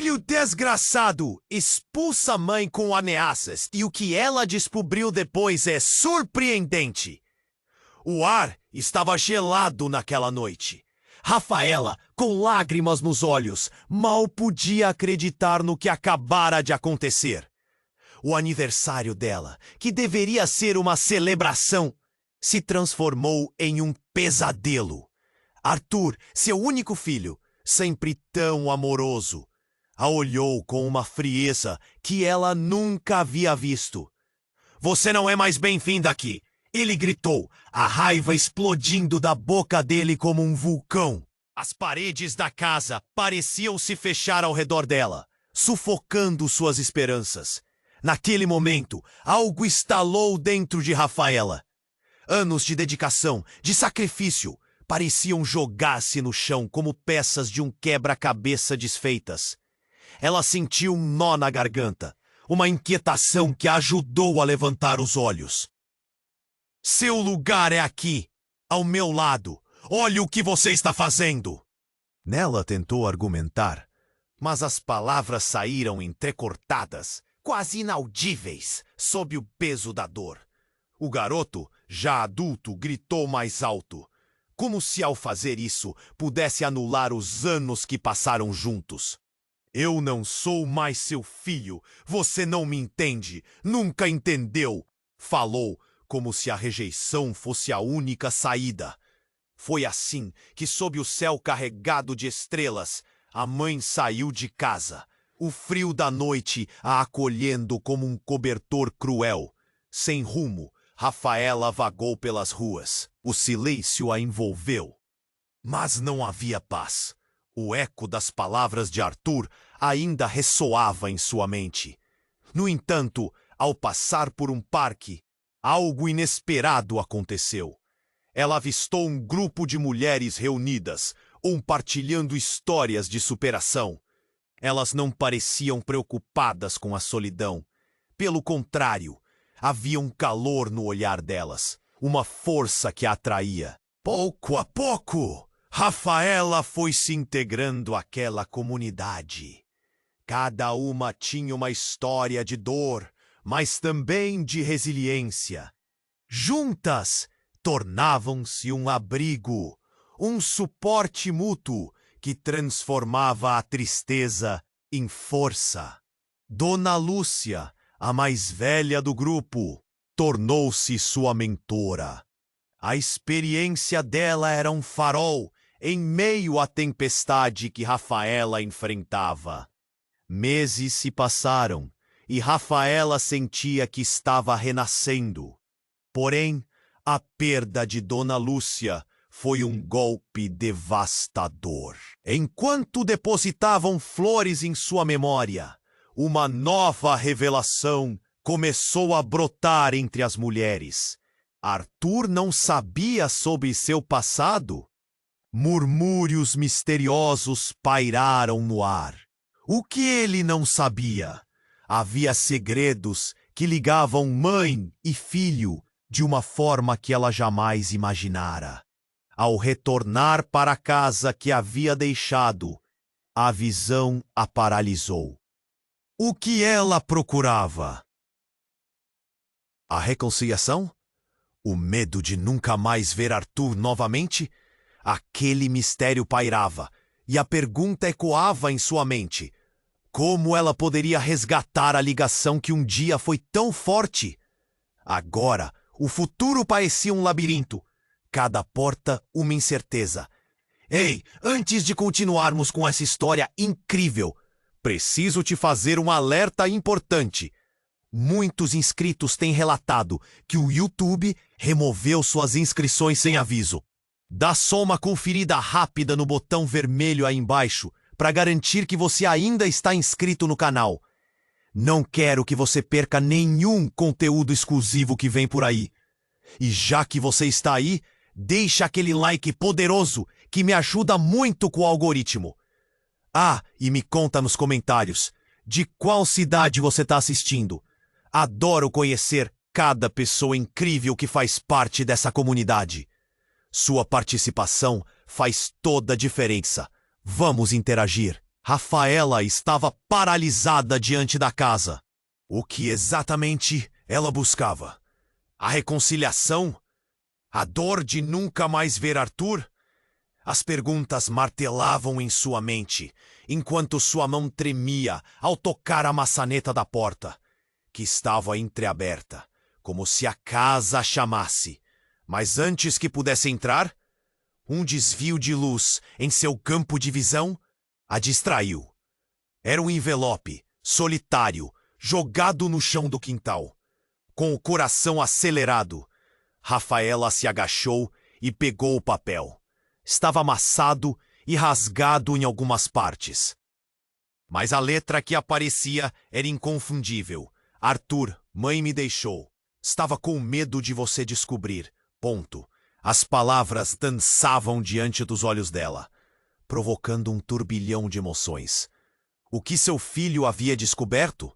Filho desgraçado! Expulsa a mãe com ameaças e o que ela descobriu depois é surpreendente. O ar estava gelado naquela noite. Rafaela, com lágrimas nos olhos, mal podia acreditar no que acabara de acontecer. O aniversário dela, que deveria ser uma celebração, se transformou em um pesadelo. Arthur, seu único filho, sempre tão amoroso, a olhou com uma frieza que ela nunca havia visto. "Você não é mais bem-vinda aqui!" Ele gritou, a raiva explodindo da boca dele como um vulcão. As paredes da casa pareciam se fechar ao redor dela, sufocando suas esperanças. Naquele momento, algo estalou dentro de Rafaela. Anos de dedicação, de sacrifício, pareciam jogar-se no chão como peças de um quebra-cabeça desfeitas. Ela sentiu um nó na garganta, uma inquietação que a ajudou a levantar os olhos. "Seu lugar é aqui, ao meu lado. Olhe o que você está fazendo!" Nela tentou argumentar, mas as palavras saíram entrecortadas, quase inaudíveis, sob o peso da dor. O garoto, já adulto, gritou mais alto, como se ao fazer isso pudesse anular os anos que passaram juntos. "Eu não sou mais seu filho. Você não me entende. Nunca entendeu." Falou, como se a rejeição fosse a única saída. Foi assim que, sob o céu carregado de estrelas, a mãe saiu de casa, o frio da noite a acolhendo como um cobertor cruel. Sem rumo, Rafaela vagou pelas ruas. O silêncio a envolveu. Mas não havia paz. O eco das palavras de Arthur ainda ressoava em sua mente. No entanto, ao passar por um parque, algo inesperado aconteceu. Ela avistou um grupo de mulheres reunidas, compartilhando histórias de superação. Elas não pareciam preocupadas com a solidão. Pelo contrário, havia um calor no olhar delas, uma força que a atraía. Pouco a pouco, Rafaela foi se integrando àquela comunidade. Cada uma tinha uma história de dor, mas também de resiliência. Juntas, tornavam-se um abrigo, um suporte mútuo que transformava a tristeza em força. Dona Lúcia, a mais velha do grupo, tornou-se sua mentora. A experiência dela era um farol em meio à tempestade que Rafaela enfrentava. Meses se passaram e Rafaela sentia que estava renascendo. Porém, a perda de Dona Lúcia foi um golpe devastador. Enquanto depositavam flores em sua memória, uma nova revelação começou a brotar entre as mulheres. Arthur não sabia sobre seu passado? Murmúrios misteriosos pairaram no ar. O que ele não sabia? Havia segredos que ligavam mãe e filho de uma forma que ela jamais imaginara. Ao retornar para a casa que havia deixado, a visão a paralisou. O que ela procurava? A reconciliação? O medo de nunca mais ver Arthur novamente? Aquele mistério pairava, e a pergunta ecoava em sua mente. Como ela poderia resgatar a ligação que um dia foi tão forte? Agora, o futuro parecia um labirinto. Cada porta uma incerteza. Ei, antes de continuarmos com essa história incrível, preciso te fazer um alerta importante. Muitos inscritos têm relatado que o YouTube removeu suas inscrições sem aviso. Dá só uma conferida rápida no botão vermelho aí embaixo para garantir que você ainda está inscrito no canal. Não quero que você perca nenhum conteúdo exclusivo que vem por aí. E já que você está aí, deixa aquele like poderoso que me ajuda muito com o algoritmo. Ah, e me conta nos comentários de qual cidade você está assistindo. Adoro conhecer cada pessoa incrível que faz parte dessa comunidade. Sua participação faz toda a diferença. Vamos interagir. Rafaela estava paralisada diante da casa. O que exatamente ela buscava? A reconciliação? A dor de nunca mais ver Arthur? As perguntas martelavam em sua mente, enquanto sua mão tremia ao tocar a maçaneta da porta, que estava entreaberta, como se a casa a chamasse. Mas antes que pudesse entrar, um desvio de luz em seu campo de visão a distraiu. Era um envelope, solitário, jogado no chão do quintal. Com o coração acelerado, Rafaela se agachou e pegou o papel. Estava amassado e rasgado em algumas partes. Mas a letra que aparecia era inconfundível. Arthur, mãe me deixou. Estava com medo de você descobrir. Ponto. As palavras dançavam diante dos olhos dela, provocando um turbilhão de emoções. O que seu filho havia descoberto?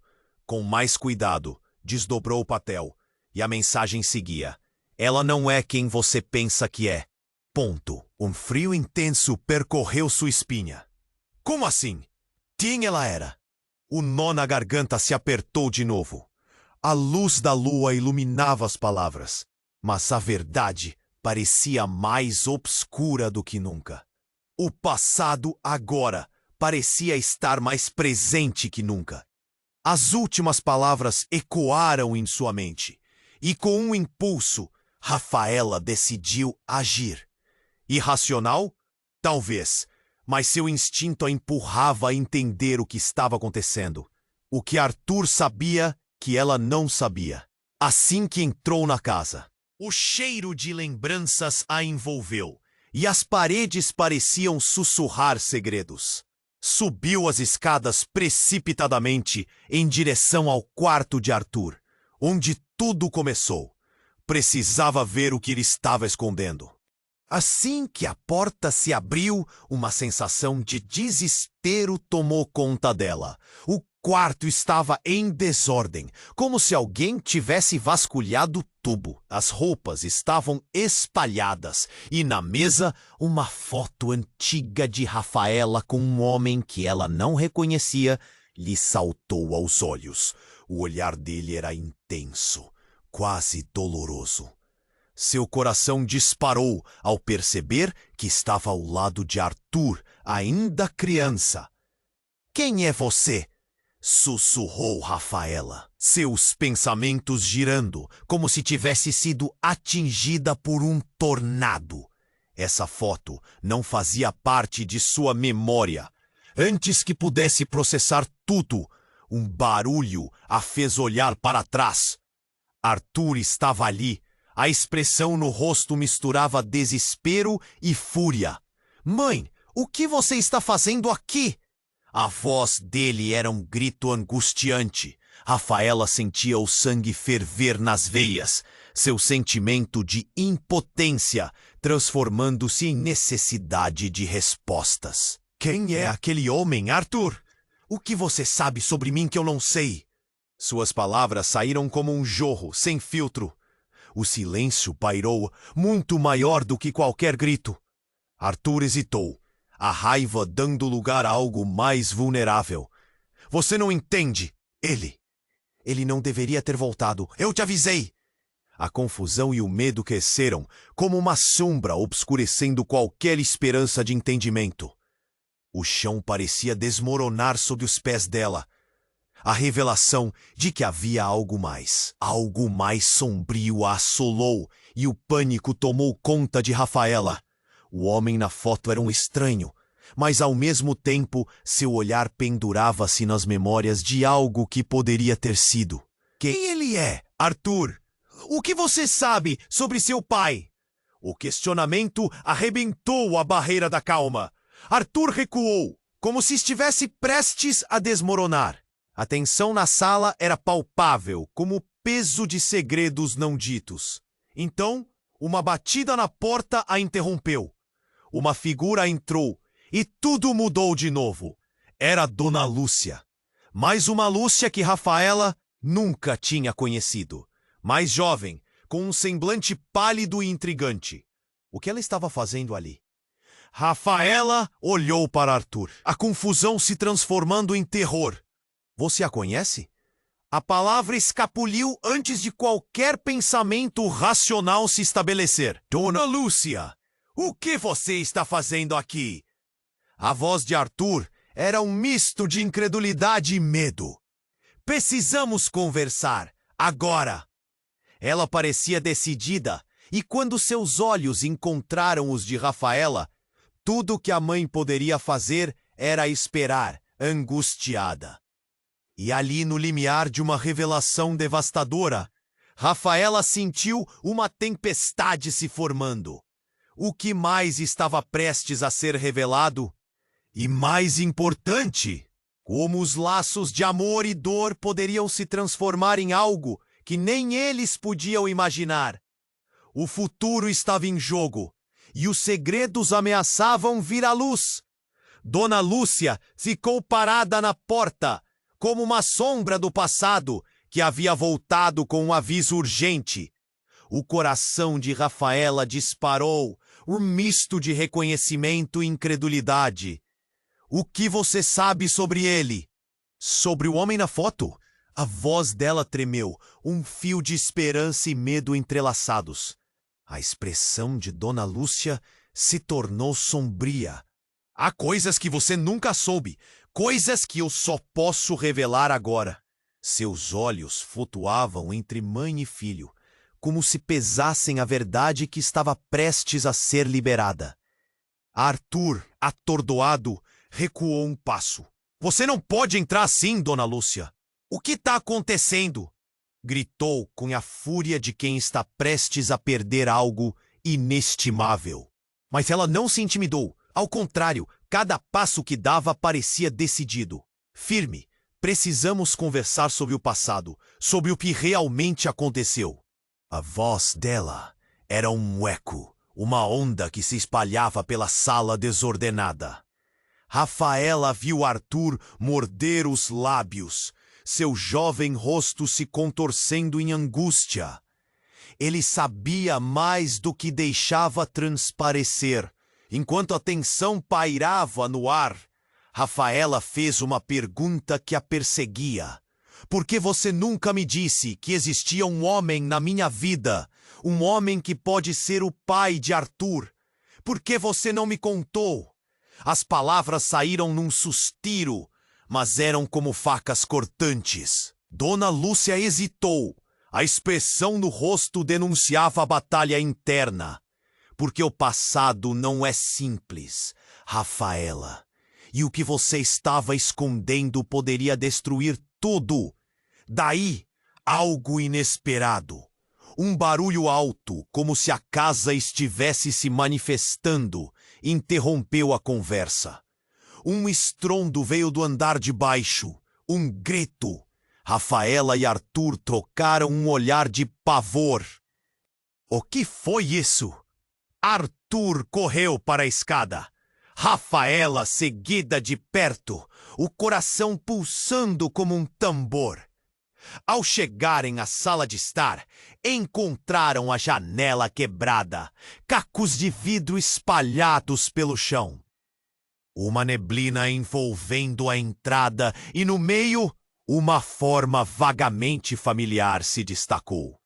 Com mais cuidado, desdobrou o papel, e a mensagem seguia. Ela não é quem você pensa que é. Ponto. Um frio intenso percorreu sua espinha. Como assim? Quem ela era? O nó na garganta se apertou de novo. A luz da lua iluminava as palavras, mas a verdade parecia mais obscura do que nunca. O passado agora parecia estar mais presente que nunca. As últimas palavras ecoaram em sua mente, e com um impulso, Rafaela decidiu agir. Irracional? Talvez, mas seu instinto a empurrava a entender o que estava acontecendo. O que Arthur sabia que ela não sabia. Assim que entrou na casa, o cheiro de lembranças a envolveu, e as paredes pareciam sussurrar segredos. Subiu as escadas precipitadamente em direção ao quarto de Arthur, onde tudo começou. Precisava ver o que ele estava escondendo. Assim que a porta se abriu, uma sensação de desespero tomou conta dela. O quarto estava em desordem, como se alguém tivesse vasculhado tubo. As roupas estavam espalhadas e na mesa uma foto antiga de Rafaela com um homem que ela não reconhecia lhe saltou aos olhos. O olhar dele era intenso, quase doloroso. Seu coração disparou ao perceber que estava ao lado de Arthur, ainda criança. Quem é você? Sussurrou Rafaela, seus pensamentos girando, como se tivesse sido atingida por um tornado. Essa foto não fazia parte de sua memória. Antes que pudesse processar tudo, um barulho a fez olhar para trás. Arthur estava ali. A expressão no rosto misturava desespero e fúria. Mãe, o que você está fazendo aqui? A voz dele era um grito angustiante. Rafaela sentia o sangue ferver nas veias, seu sentimento de impotência transformando-se em necessidade de respostas. Quem é aquele homem, Arthur? O que você sabe sobre mim que eu não sei? Suas palavras saíram como um jorro, sem filtro. O silêncio pairou, muito maior do que qualquer grito. Arthur hesitou, a raiva dando lugar a algo mais vulnerável. Você não entende. Ele não deveria ter voltado. Eu te avisei. A confusão e o medo cresceram, como uma sombra obscurecendo qualquer esperança de entendimento. O chão parecia desmoronar sob os pés dela. A revelação de que havia algo mais sombrio a assolou e o pânico tomou conta de Rafaela. O homem na foto era um estranho, mas ao mesmo tempo seu olhar pendurava-se nas memórias de algo que poderia ter sido. Quem ele é, Arthur? O que você sabe sobre seu pai? O questionamento arrebentou a barreira da calma. Arthur recuou, como se estivesse prestes a desmoronar. A tensão na sala era palpável, como o peso de segredos não ditos. Então, uma batida na porta a interrompeu. Uma figura entrou, e tudo mudou de novo. Era Dona Lúcia. Mais uma Lúcia que Rafaela nunca tinha conhecido. Mais jovem, com um semblante pálido e intrigante. O que ela estava fazendo ali? Rafaela olhou para Arthur, a confusão se transformando em terror. Você a conhece? A palavra escapuliu antes de qualquer pensamento racional se estabelecer. Dona Lúcia, o que você está fazendo aqui? A voz de Arthur era um misto de incredulidade e medo. Precisamos conversar, agora. Ela parecia decidida, e quando seus olhos encontraram os de Rafaela, tudo o que a mãe poderia fazer era esperar, angustiada. E ali no limiar de uma revelação devastadora, Rafaela sentiu uma tempestade se formando. O que mais estava prestes a ser revelado? E mais importante, como os laços de amor e dor poderiam se transformar em algo que nem eles podiam imaginar. O futuro estava em jogo, e os segredos ameaçavam vir à luz. Dona Lúcia ficou parada na porta, como uma sombra do passado que havia voltado com um aviso urgente. O coração de Rafaela disparou, um misto de reconhecimento e incredulidade. O que você sabe sobre ele? Sobre o homem na foto? A voz dela tremeu, um fio de esperança e medo entrelaçados. A expressão de Dona Lúcia se tornou sombria. Há coisas que você nunca soube, coisas que eu só posso revelar agora. Seus olhos flutuavam entre mãe e filho, como se pesassem a verdade que estava prestes a ser liberada. Arthur, atordoado, recuou um passo. Você não pode entrar assim, Dona Lúcia. O que está acontecendo? Gritou com a fúria de quem está prestes a perder algo inestimável. Mas ela não se intimidou. Ao contrário, cada passo que dava parecia decidido. Firme. Precisamos conversar sobre o passado, sobre o que realmente aconteceu. A voz dela era um eco, uma onda que se espalhava pela sala desordenada. Rafaela viu Arthur morder os lábios, seu jovem rosto se contorcendo em angústia. Ele sabia mais do que deixava transparecer. Enquanto a tensão pairava no ar, Rafaela fez uma pergunta que a perseguia. Por que você nunca me disse que existia um homem na minha vida, um homem que pode ser o pai de Arthur? Por que você não me contou? As palavras saíram num suspiro, mas eram como facas cortantes. Dona Lúcia hesitou. A expressão no rosto denunciava a batalha interna. Porque o passado não é simples, Rafaela. E o que você estava escondendo poderia destruir tudo. Daí, algo inesperado. Um barulho alto, como se a casa estivesse se manifestando, interrompeu a conversa. Um estrondo veio do andar de baixo, um grito. Rafaela e Arthur trocaram um olhar de pavor. O que foi isso? Arthur correu para a escada. Rafaela seguida de perto, o coração pulsando como um tambor. Ao chegarem à sala de estar, encontraram a janela quebrada, cacos de vidro espalhados pelo chão. Uma neblina envolvendo a entrada e no meio, uma forma vagamente familiar se destacou.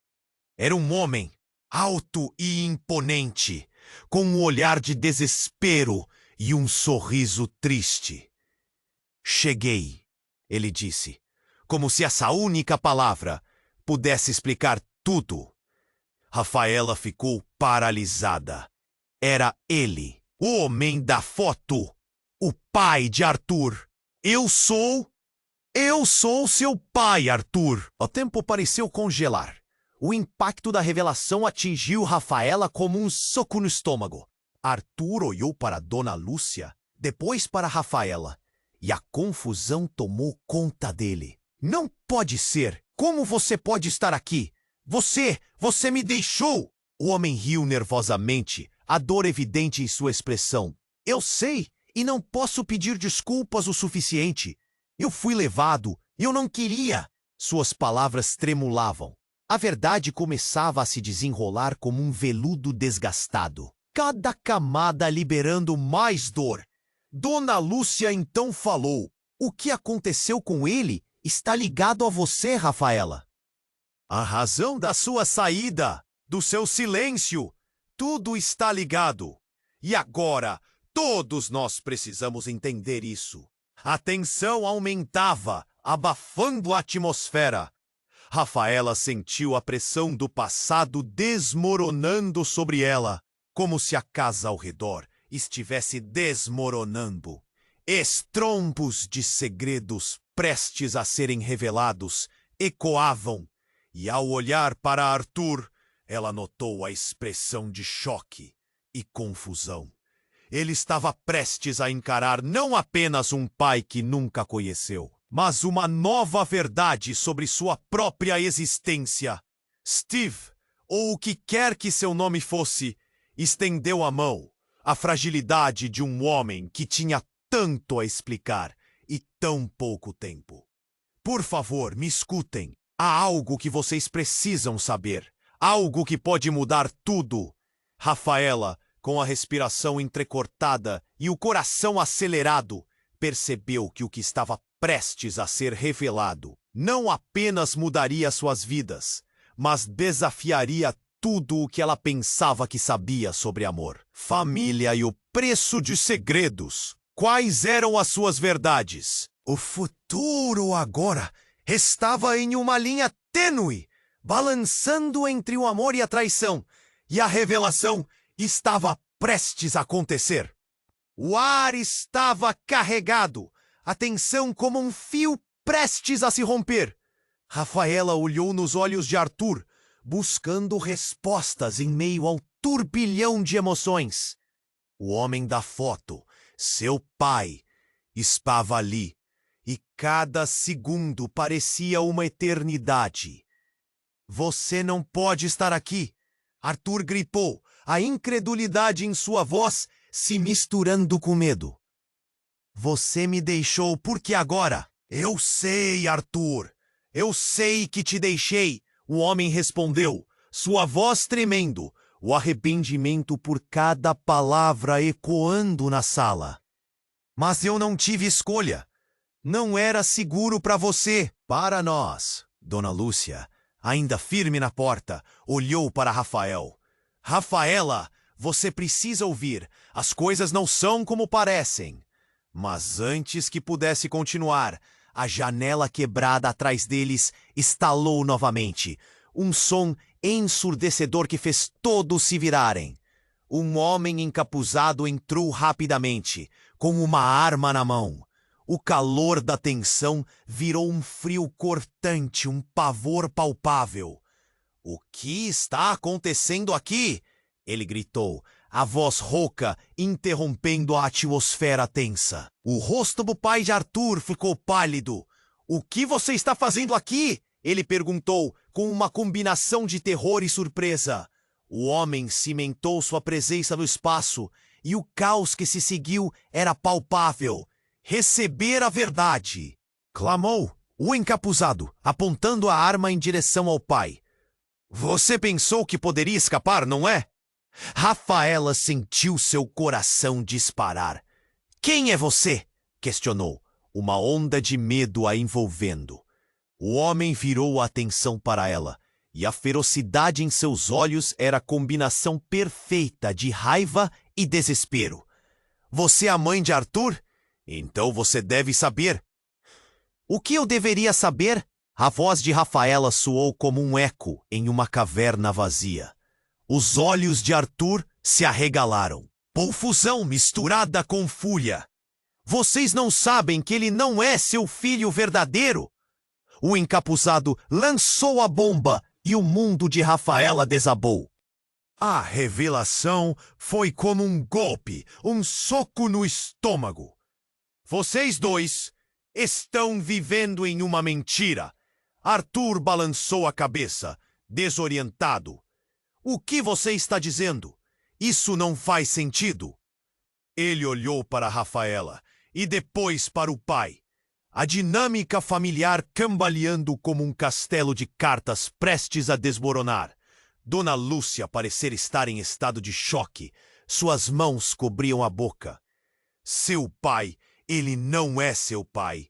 Era um homem, alto e imponente, com um olhar de desespero e um sorriso triste. Cheguei, ele disse, como se essa única palavra pudesse explicar tudo. Rafaela ficou paralisada. Era ele, o homem da foto, o pai de Arthur. Eu sou seu pai, Arthur. O tempo pareceu congelar. O impacto da revelação atingiu Rafaela como um soco no estômago. Arthur olhou para Dona Lúcia, depois para Rafaela, e a confusão tomou conta dele. Não pode ser! Como você pode estar aqui? Você me deixou! O homem riu nervosamente, a dor evidente em sua expressão. Eu sei, e não posso pedir desculpas o suficiente. Eu fui levado, eu não queria. Suas palavras tremulavam. A verdade começava a se desenrolar como um veludo desgastado. cada camada liberando mais dor. Dona Lúcia então falou: "O que aconteceu com ele está ligado a você, Rafaela. A razão da sua saída, do seu silêncio, tudo está ligado. E agora, todos nós precisamos entender isso." A tensão aumentava, abafando a atmosfera. Rafaela sentiu a pressão do passado desmoronando sobre ela, como se a casa ao redor estivesse desmoronando. Estrombos de segredos prestes a serem revelados ecoavam, e ao olhar para Arthur, ela notou a expressão de choque e confusão. Ele estava prestes a encarar não apenas um pai que nunca conheceu, mas uma nova verdade sobre sua própria existência. Steve, ou o que quer que seu nome fosse, estendeu a mão, a fragilidade de um homem que tinha tanto a explicar e tão pouco tempo. "Por favor, me escutem. Há algo que vocês precisam saber. Algo que pode mudar tudo." Rafaela, com a respiração entrecortada e o coração acelerado, percebeu que o que estava prestes a ser revelado não apenas mudaria suas vidas, mas desafiaria tudo o que ela pensava que sabia sobre amor, família e o preço de segredos. Quais eram as suas verdades? O futuro agora estava em uma linha tênue, balançando entre o amor e a traição, e a revelação estava prestes a acontecer. O ar estava carregado, a tensão como um fio prestes a se romper. Rafaela olhou nos olhos de Arthur, buscando respostas em meio ao turbilhão de emoções. O homem da foto, seu pai, estava ali, e cada segundo parecia uma eternidade. "Você não pode estar aqui!" Arthur gritou, a incredulidade em sua voz se misturando com medo. "Você me deixou porque agora?" "Eu sei, Arthur. Eu sei que te deixei." O homem respondeu, sua voz tremendo, o arrependimento por cada palavra ecoando na sala. "Mas eu não tive escolha. Não era seguro para você." "Para nós." Dona Lúcia, ainda firme na porta, olhou para Rafael. "Rafaela, você precisa ouvir. As coisas não são como parecem." Mas antes que pudesse continuar, a janela quebrada atrás deles estalou novamente. Um som ensurdecedor que fez todos se virarem. Um homem encapuzado entrou rapidamente, com uma arma na mão. O calor da tensão virou um frio cortante, um pavor palpável. "O que está acontecendo aqui?" ele gritou, a voz rouca interrompendo a atmosfera tensa. O rosto do pai de Arthur ficou pálido. "O que você está fazendo aqui?" ele perguntou, com uma combinação de terror e surpresa. O homem cimentou sua presença no espaço, e o caos que se seguiu era palpável. "Receber a verdade!" clamou o encapuzado, apontando a arma em direção ao pai. "Você pensou que poderia escapar, não é?" Rafaela sentiu seu coração disparar. "Quem é você?" questionou, uma onda de medo a envolvendo. O homem virou a atenção para ela, e a ferocidade em seus olhos era a combinação perfeita de raiva e desespero. "Você é a mãe de Arthur? Então você deve saber." "O que eu deveria saber?" A voz de Rafaela soou como um eco em uma caverna vazia. Os olhos de Arthur se arregalaram. Confusão misturada com fúria. "Vocês não sabem que ele não é seu filho verdadeiro?" O encapuzado lançou a bomba e o mundo de Rafaela desabou. A revelação foi como um golpe, um soco no estômago. "Vocês dois estão vivendo em uma mentira." Arthur balançou a cabeça, desorientado. "O que você está dizendo? Isso não faz sentido." Ele olhou para Rafaela e depois para o pai. A dinâmica familiar cambaleando como um castelo de cartas prestes a desmoronar. Dona Lúcia parecer estar em estado de choque, Suas mãos cobriam a boca. Seu pai, ele não é seu pai.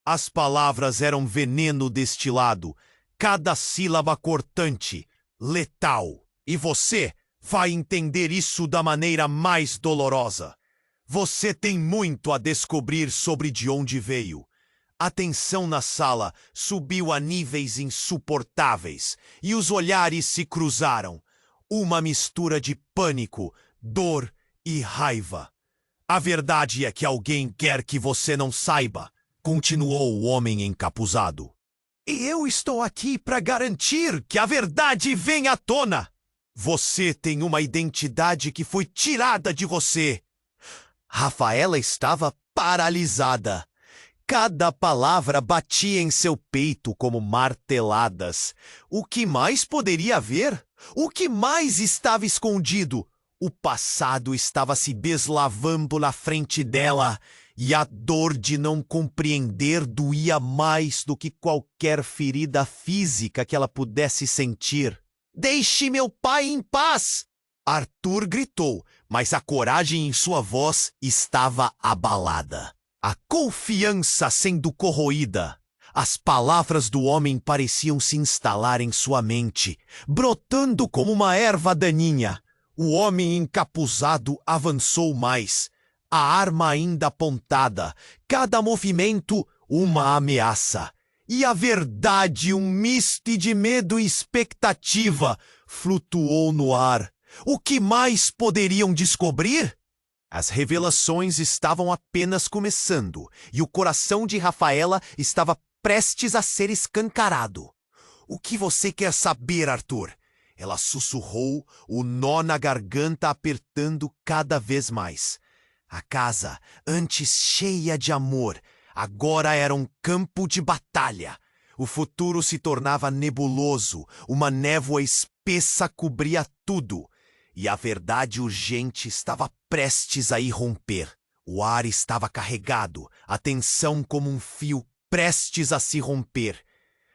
As palavras eram veneno destilado, cada sílaba cortante, letal. E você vai entender isso da maneira mais dolorosa. Você tem muito a descobrir sobre de onde veio. A tensão na sala subiu a níveis insuportáveis e os olhares se cruzaram. Uma mistura de pânico, dor e raiva. A verdade é que alguém quer que você não saiba, continuou o homem encapuzado. E eu estou aqui para garantir que a verdade venha à tona. Você tem uma identidade que foi tirada de você. Rafaela estava paralisada. Cada palavra batia em seu peito como marteladas. O que mais poderia haver? O que mais estava escondido? O passado estava se deslavando na frente dela, e a dor de não compreender doía mais do que qualquer ferida física que ela pudesse sentir. Deixe meu pai em paz! Arthur gritou, mas a coragem em sua voz estava abalada. A confiança sendo corroída. As palavras do homem pareciam se instalar em sua mente, brotando como uma erva daninha. O homem encapuzado avançou mais, a arma ainda apontada, cada movimento uma ameaça. E a verdade, um misto de medo e expectativa, flutuou no ar. O que mais poderiam descobrir? As revelações estavam apenas começando, e o coração de Rafaela estava prestes a ser escancarado. O que você quer saber, Arthur? Ela sussurrou, o nó na garganta apertando cada vez mais. A casa, antes cheia de amor, agora era um campo de batalha. O futuro se tornava nebuloso, uma névoa espessa cobria tudo. E a verdade urgente estava prestes a irromper. O ar estava carregado, a tensão como um fio prestes a se romper.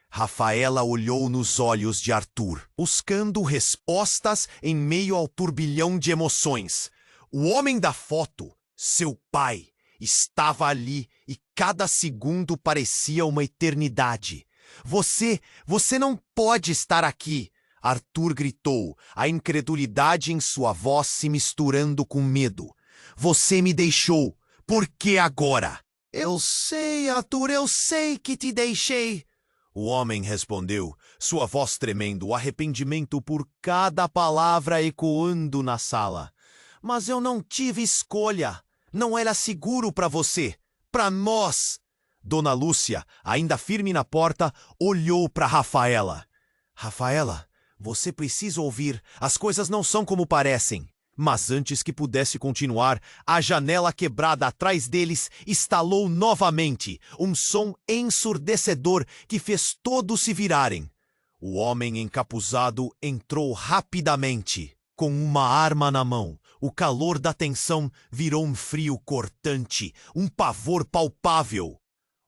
Rafaela olhou nos olhos de Arthur, buscando respostas em meio ao turbilhão de emoções. O homem da foto, seu pai, estava ali e cada segundo parecia uma eternidade. Você não pode estar aqui! Arthur gritou, a incredulidade em sua voz se misturando com medo. Você me deixou. Por que agora? Eu sei, Arthur, eu sei que te deixei. O homem respondeu, sua voz tremendo, o arrependimento por cada palavra ecoando na sala. Mas eu não tive escolha. Não era seguro para você, para nós. Dona Lúcia, ainda firme na porta, olhou para Rafaela. Rafaela, você precisa ouvir, as coisas não são como parecem. Mas antes que pudesse continuar, a janela quebrada atrás deles estalou novamente, um som ensurdecedor que fez todos se virarem. O homem encapuzado entrou rapidamente, com uma arma na mão. O calor da tensão virou um frio cortante, um pavor palpável.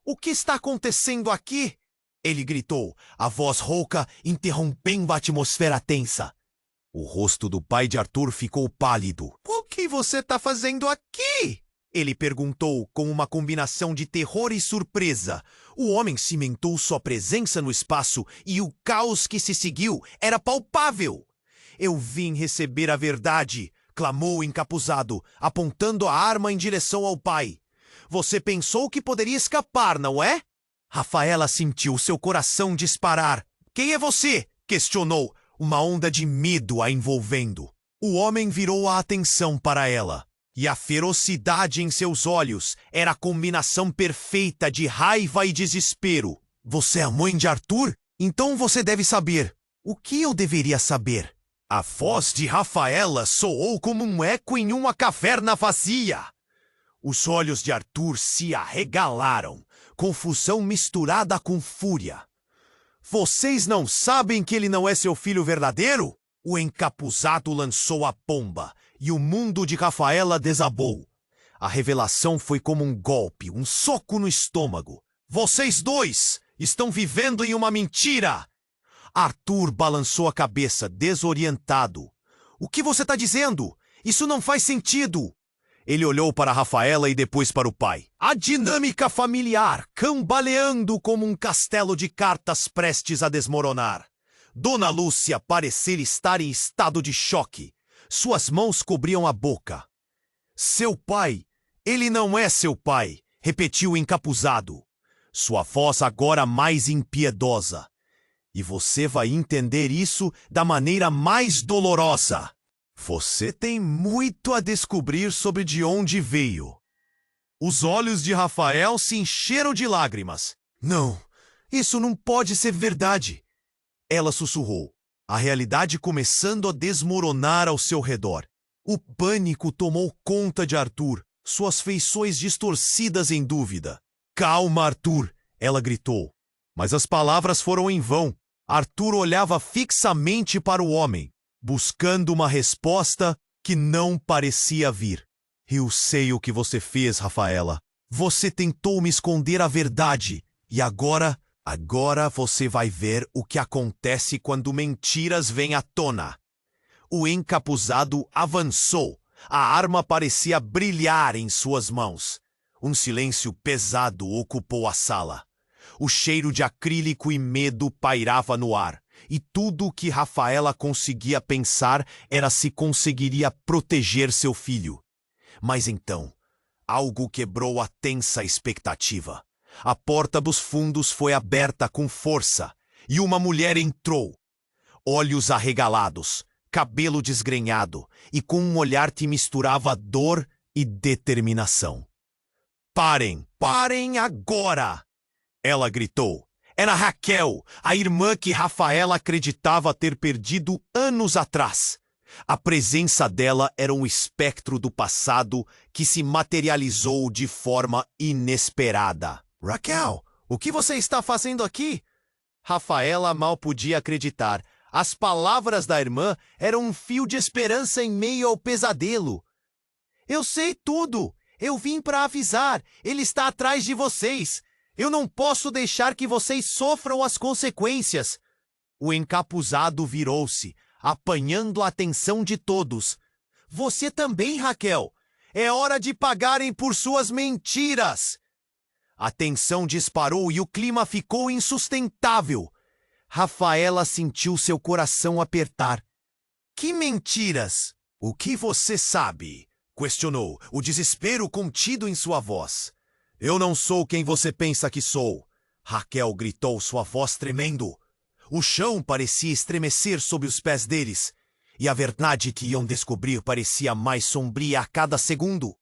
O que está acontecendo aqui? Ele gritou, a voz rouca interrompendo a atmosfera tensa. O rosto do pai de Arthur ficou pálido. O que você está fazendo aqui? Ele perguntou com uma combinação de terror e surpresa. O homem cimentou sua presença no espaço e o caos que se seguiu era palpável. Eu vim receber a verdade, clamou o encapuzado, apontando a arma em direção ao pai. Você pensou que poderia escapar, não é? Rafaela sentiu seu coração disparar. Quem é você? Questionou, uma onda de medo a envolvendo. O homem virou a atenção para ela, e a ferocidade em seus olhos era a combinação perfeita de raiva e desespero. Você é a mãe de Arthur? Então você deve saber. O que eu deveria saber? A voz de Rafaela soou como um eco em uma caverna vazia. Os olhos de Arthur se arregalaram, confusão misturada com fúria. Vocês não sabem que ele não é seu filho verdadeiro? O encapuzado lançou a bomba e o mundo de Rafaela desabou. A revelação foi como um golpe, um soco no estômago. Vocês dois estão vivendo em uma mentira! Arthur balançou a cabeça, desorientado. O que você está dizendo? Isso não faz sentido! Ele olhou para Rafaela e depois para o pai. A dinâmica familiar, cambaleando como um castelo de cartas prestes a desmoronar. Dona Lúcia parecia estar em estado de choque. Suas mãos cobriam a boca. Seu pai? Ele não é seu pai, repetiu o encapuzado. Sua voz agora mais impiedosa. E você vai entender isso da maneira mais dolorosa. Você tem muito a descobrir sobre de onde veio. Os olhos de Rafael se encheram de lágrimas. Não, isso não pode ser verdade. Ela sussurrou, a realidade começando a desmoronar ao seu redor. O pânico tomou conta de Arthur, suas feições distorcidas em dúvida. Calma, Arthur, ela gritou. Mas as palavras foram em vão. Arthur olhava fixamente para o homem, buscando uma resposta que não parecia vir. Eu sei o que você fez, Rafaela. Você tentou me esconder a verdade. E agora você vai ver o que acontece quando mentiras vêm à tona. O encapuzado avançou. A arma parecia brilhar em suas mãos. Um silêncio pesado ocupou a sala. O cheiro de acrílico e medo pairava no ar. E tudo o que Rafaela conseguia pensar era se conseguiria proteger seu filho. Mas então, algo quebrou a tensa expectativa. A porta dos fundos foi aberta com força e uma mulher entrou. Olhos arregalados, cabelo desgrenhado e com um olhar que misturava dor e determinação. Parem! Parem agora! Ela gritou. Era Raquel, a irmã que Rafaela acreditava ter perdido anos atrás. A presença dela era um espectro do passado que se materializou de forma inesperada. Raquel, o que você está fazendo aqui? Rafaela mal podia acreditar. As palavras da irmã eram um fio de esperança em meio ao pesadelo. Eu sei tudo. Eu vim para avisar. Ele está atrás de vocês. Eu não posso deixar que vocês sofram as consequências. O encapuzado virou-se, apanhando a atenção de todos. Você também, Raquel. É hora de pagarem por suas mentiras. A tensão disparou e o clima ficou insustentável. Rafaela sentiu seu coração apertar. Que mentiras? O que você sabe? Questionou, o desespero contido em sua voz. Eu não sou quem você pensa que sou. Raquel gritou, sua voz tremendo. O chão parecia estremecer sob os pés deles, e a verdade que iam descobrir parecia mais sombria a cada segundo.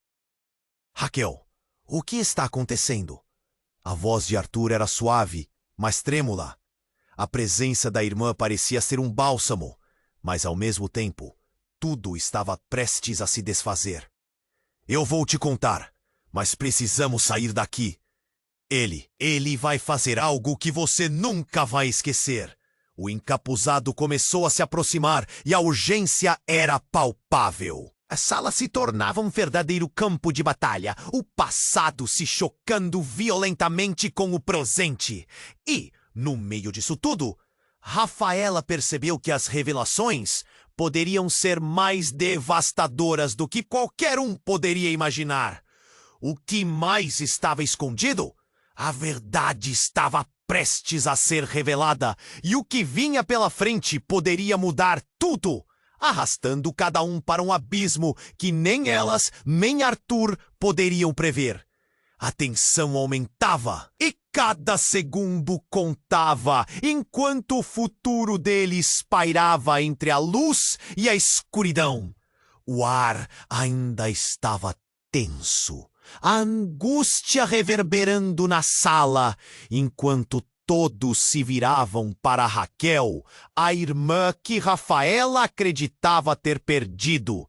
Raquel, o que está acontecendo? A voz de Arthur era suave, mas trêmula. A presença da irmã parecia ser um bálsamo, mas ao mesmo tempo, tudo estava prestes a se desfazer. Eu vou te contar. Mas precisamos sair daqui. Ele vai fazer algo que você nunca vai esquecer. O encapuzado começou a se aproximar e a urgência era palpável. A sala se tornava um verdadeiro campo de batalha, o passado se chocando violentamente com o presente. E, no meio disso tudo, Rafaela percebeu que as revelações poderiam ser mais devastadoras do que qualquer um poderia imaginar. O que mais estava escondido? A verdade estava prestes a ser revelada, e o que vinha pela frente poderia mudar tudo, arrastando cada um para um abismo que nem elas, nem Arthur poderiam prever. A tensão aumentava, e cada segundo contava, enquanto o futuro deles pairava entre a luz e a escuridão. O ar ainda estava tenso. A angústia reverberando na sala, enquanto todos se viravam para Raquel, a irmã que Rafaela acreditava ter perdido.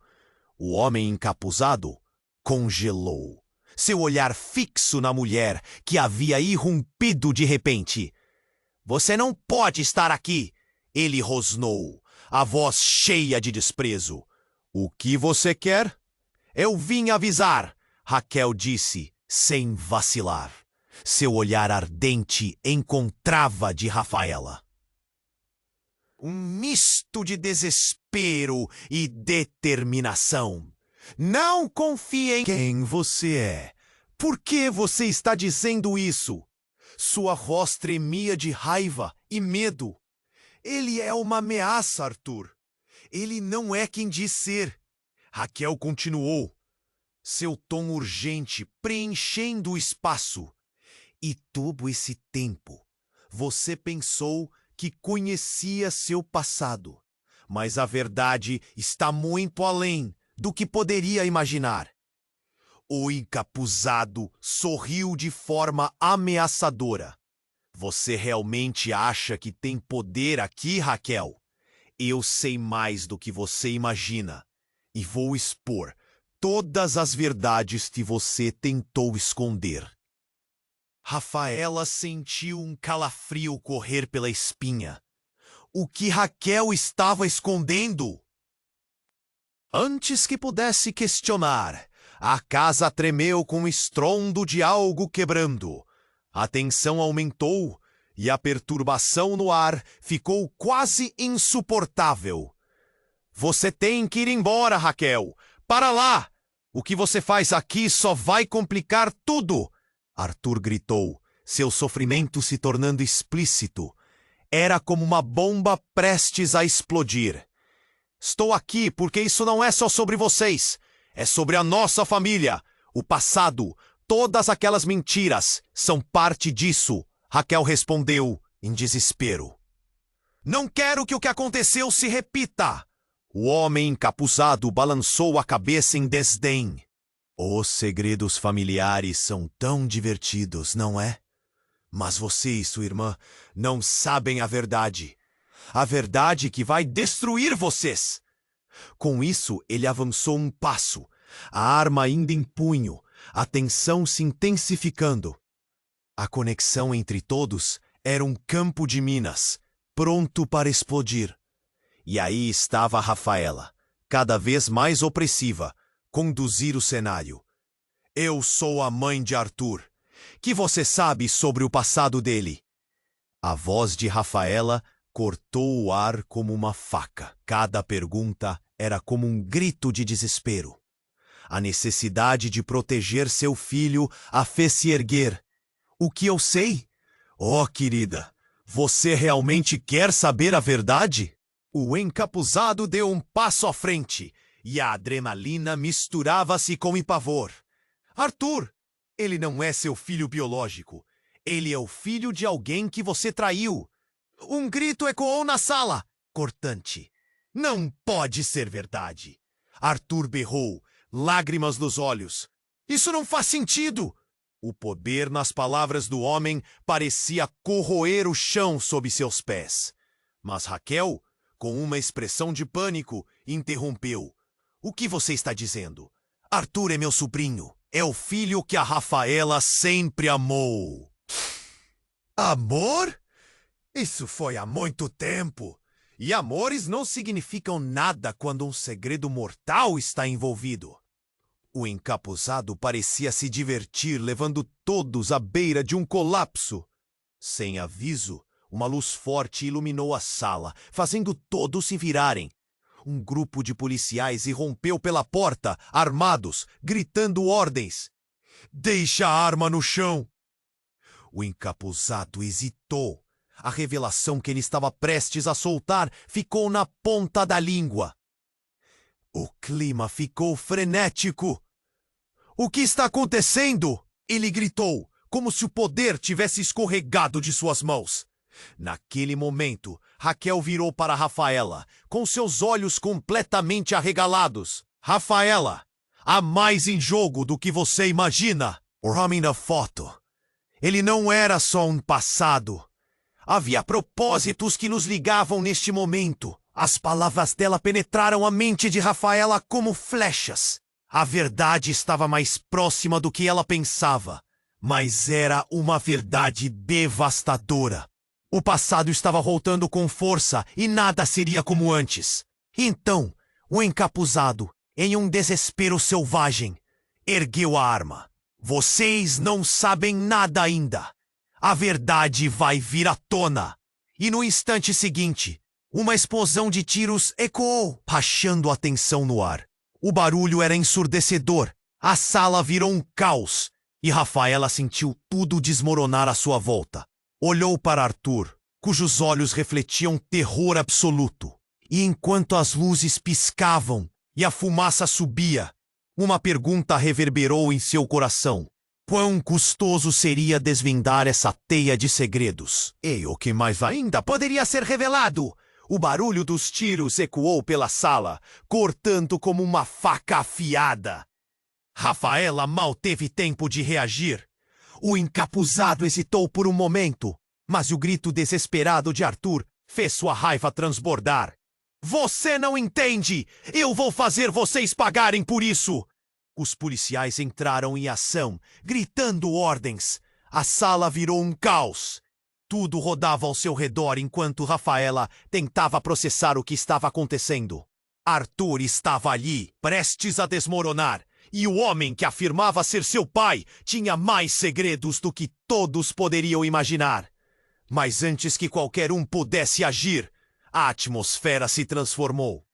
O homem encapuzado congelou, seu olhar fixo na mulher que havia irrompido de repente. Você não pode estar aqui, ele rosnou, a voz cheia de desprezo. O que você quer? Eu vim avisar. Raquel disse, sem vacilar. Seu olhar ardente encontrava de Rafaela. Um misto de desespero e determinação. Não confie em quem você é. Por que você está dizendo isso? Sua voz tremia de raiva e medo. Ele é uma ameaça, Arthur. Ele não é quem diz ser. Raquel continuou, seu tom urgente preenchendo o espaço. E todo esse tempo, você pensou que conhecia seu passado. Mas a verdade está muito além do que poderia imaginar. O encapuzado sorriu de forma ameaçadora. Você realmente acha que tem poder aqui, Raquel? Eu sei mais do que você imagina. E vou expor todas as verdades que você tentou esconder. Rafaela sentiu um calafrio correr pela espinha. O que Raquel estava escondendo? Antes que pudesse questionar, a casa tremeu com o estrondo de algo quebrando. A tensão aumentou e a perturbação no ar ficou quase insuportável. Você tem que ir embora, Raquel. Para lá! O que você faz aqui só vai complicar tudo! Arthur gritou, seu sofrimento se tornando explícito. Era como uma bomba prestes a explodir. Estou aqui porque isso não é só sobre vocês. É sobre a nossa família. O passado, todas aquelas mentiras, são parte disso. Raquel respondeu, em desespero. Não quero que o que aconteceu se repita. O homem encapuzado balançou a cabeça em desdém. Os segredos familiares são tão divertidos, não é? Mas você e sua irmã não sabem a verdade. A verdade que vai destruir vocês. Com isso, ele avançou um passo, a arma ainda em punho, a tensão se intensificando. A conexão entre todos era um campo de minas, pronto para explodir. E aí estava a Rafaela, cada vez mais opressiva, conduzir o cenário. Eu sou a mãe de Arthur. Que você sabe sobre o passado dele? A voz de Rafaela cortou o ar como uma faca. Cada pergunta era como um grito de desespero. A necessidade de proteger seu filho a fez se erguer. O que eu sei? Oh, querida, você realmente quer saber a verdade? O encapuzado deu um passo à frente e a adrenalina misturava-se com o pavor. Arthur, ele não é seu filho biológico. Ele é o filho de alguém que você traiu. Um grito ecoou na sala, cortante. Não pode ser verdade. Arthur berrou, lágrimas nos olhos. Isso não faz sentido. O poder nas palavras do homem parecia corroer o chão sob seus pés. Mas Raquel, com uma expressão de pânico, interrompeu. O que você está dizendo? Arthur é meu sobrinho. É o filho que a Rafaela sempre amou. Amor? Isso foi há muito tempo. E amores não significam nada quando um segredo mortal está envolvido. O encapuzado parecia se divertir, levando todos à beira de um colapso. Sem aviso, uma luz forte iluminou a sala, fazendo todos se virarem. Um grupo de policiais irrompeu pela porta, armados, gritando ordens. Deixa a arma no chão! O encapuzado hesitou. A revelação que ele estava prestes a soltar ficou na ponta da língua. O clima ficou frenético. O que está acontecendo? Ele gritou, como se o poder tivesse escorregado de suas mãos. Naquele momento, Raquel virou para Rafaela, com seus olhos completamente arregalados. Rafaela, há mais em jogo do que você imagina. O homem da foto. Ele não era só um passado. Havia propósitos que nos ligavam neste momento. As palavras dela penetraram a mente de Rafaela como flechas. A verdade estava mais próxima do que ela pensava, mas era uma verdade devastadora. O passado estava voltando com força e nada seria como antes. Então, o encapuzado, em um desespero selvagem, ergueu a arma. Vocês não sabem nada ainda. A verdade vai vir à tona. E no instante seguinte, Uma explosão de tiros ecoou, rachando a tensão no ar. O barulho era ensurdecedor. A sala virou um caos e Rafaela sentiu tudo desmoronar à sua volta. Olhou para Arthur, cujos olhos refletiam terror absoluto. E enquanto as luzes piscavam e a fumaça subia, uma pergunta reverberou em seu coração. Quão custoso seria desvendar essa teia de segredos? E o que mais ainda poderia ser revelado? O barulho dos tiros ecoou pela sala, cortando como uma faca afiada. Rafaela mal teve tempo de reagir. O encapuzado hesitou por um momento, mas o grito desesperado de Arthur fez sua raiva transbordar. Você não entende! Eu vou fazer vocês pagarem por isso! Os policiais entraram em ação, gritando ordens. A sala virou um caos. Tudo rodava ao seu redor enquanto Rafaela tentava processar o que estava acontecendo. Arthur estava ali, prestes a desmoronar, e o homem que afirmava ser seu pai tinha mais segredos do que todos poderiam imaginar. Mas antes que qualquer um pudesse agir, a atmosfera se transformou.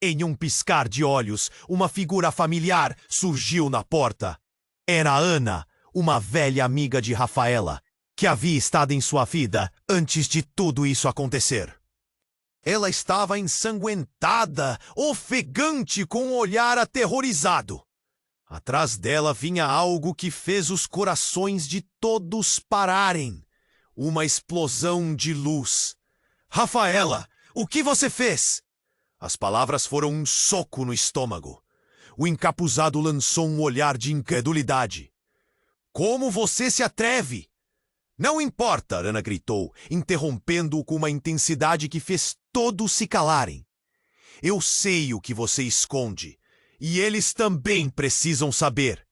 Em um piscar de olhos, uma figura familiar surgiu na porta. Era Ana, uma velha amiga de Rafaela, que havia estado em sua vida antes de tudo isso acontecer. Ela estava ensanguentada, ofegante, com um olhar aterrorizado. Atrás dela vinha algo que fez os corações de todos pararem. Uma explosão de luz. Rafaela, o que você fez? As palavras foram um soco no estômago. O encapuzado lançou um olhar de incredulidade. Como você se atreve? Não importa, Ana gritou, interrompendo-o com uma intensidade que fez todos se calarem. Eu sei o que você esconde, e eles também precisam saber.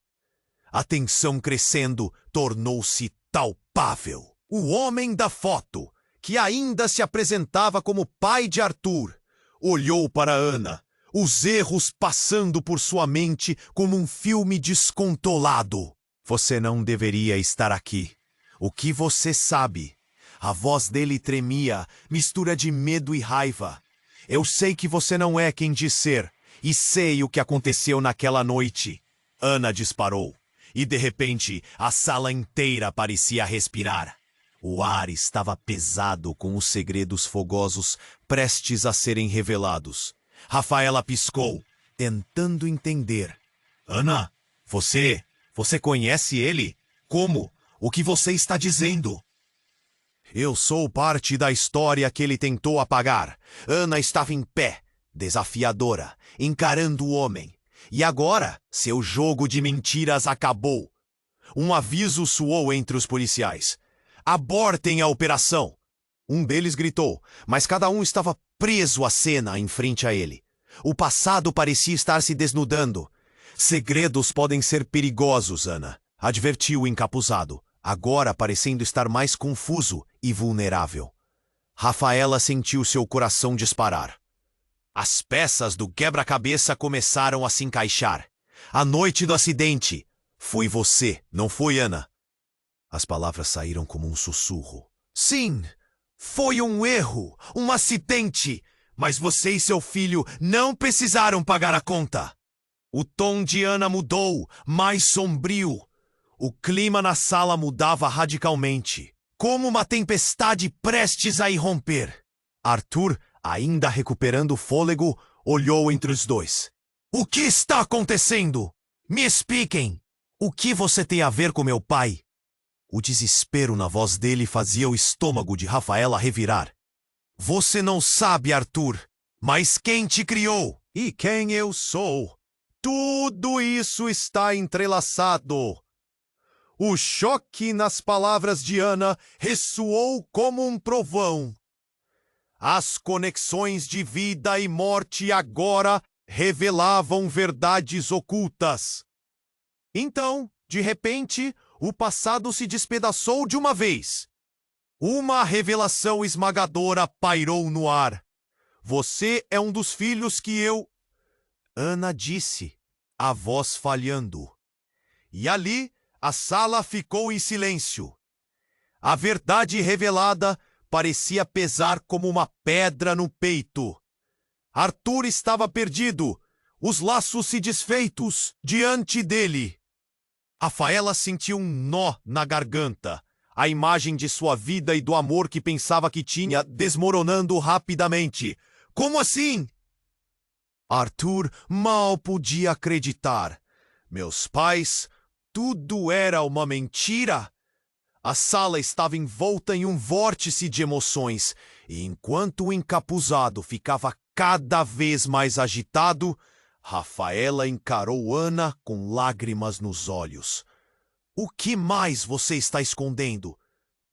A tensão crescendo tornou-se palpável. O homem da foto, que ainda se apresentava como pai de Arthur, olhou para Ana, os erros passando por sua mente como um filme descontrolado. Você não deveria estar aqui. O que você sabe? A voz dele tremia, mistura de medo e raiva. Eu sei que você não é quem diz ser, e sei o que aconteceu naquela noite. Ana disparou, e de repente a sala inteira parecia respirar. O ar estava pesado com os segredos fogosos prestes a serem revelados. Rafaela piscou, tentando entender. Ana, você conhece ele? Como? O que você está dizendo? Eu sou parte da história que ele tentou apagar. Ana estava em pé, desafiadora, encarando o homem. E agora, seu jogo de mentiras acabou. Um aviso soou entre os policiais. Abortem a operação! Um deles gritou, mas cada um estava preso à cena em frente a ele. O passado parecia estar se desnudando. Segredos podem ser perigosos, Ana, advertiu o encapuzado, agora parecendo estar mais confuso e vulnerável. Rafaela sentiu seu coração disparar. As peças do quebra-cabeça começaram a se encaixar. A noite do acidente. Foi você, não foi, Ana? As palavras saíram como um sussurro. Sim, foi um erro, um acidente, mas você e seu filho não precisaram pagar a conta. O tom de Ana mudou, mais sombrio. O clima na sala mudava radicalmente, como uma tempestade prestes a irromper. Arthur, ainda recuperando o fôlego, olhou entre os dois. O que está acontecendo? Me expliquem. O que você tem a ver com meu pai? O desespero na voz dele fazia o estômago de Rafaela revirar. Você não sabe, Arthur, mas quem te criou? E quem eu sou? Tudo isso está entrelaçado. O choque nas palavras de Ana ressoou como um trovão. As conexões de vida e morte agora revelavam verdades ocultas. Então, de repente, o passado se despedaçou de uma vez. Uma revelação esmagadora pairou no ar. Você é um dos filhos que eu... Ana disse, a voz falhando. E ali, a sala ficou em silêncio. A verdade revelada parecia pesar como uma pedra no peito. Arthur estava perdido, os laços se desfeitos diante dele. Rafaela sentiu um nó na garganta, a imagem de sua vida e do amor que pensava que tinha desmoronando rapidamente. Como assim? Arthur mal podia acreditar. Meus pais, tudo era uma mentira? A sala estava envolta em um vórtice de emoções, e enquanto o encapuzado ficava cada vez mais agitado, Rafaela encarou Ana com lágrimas nos olhos. O que mais você está escondendo?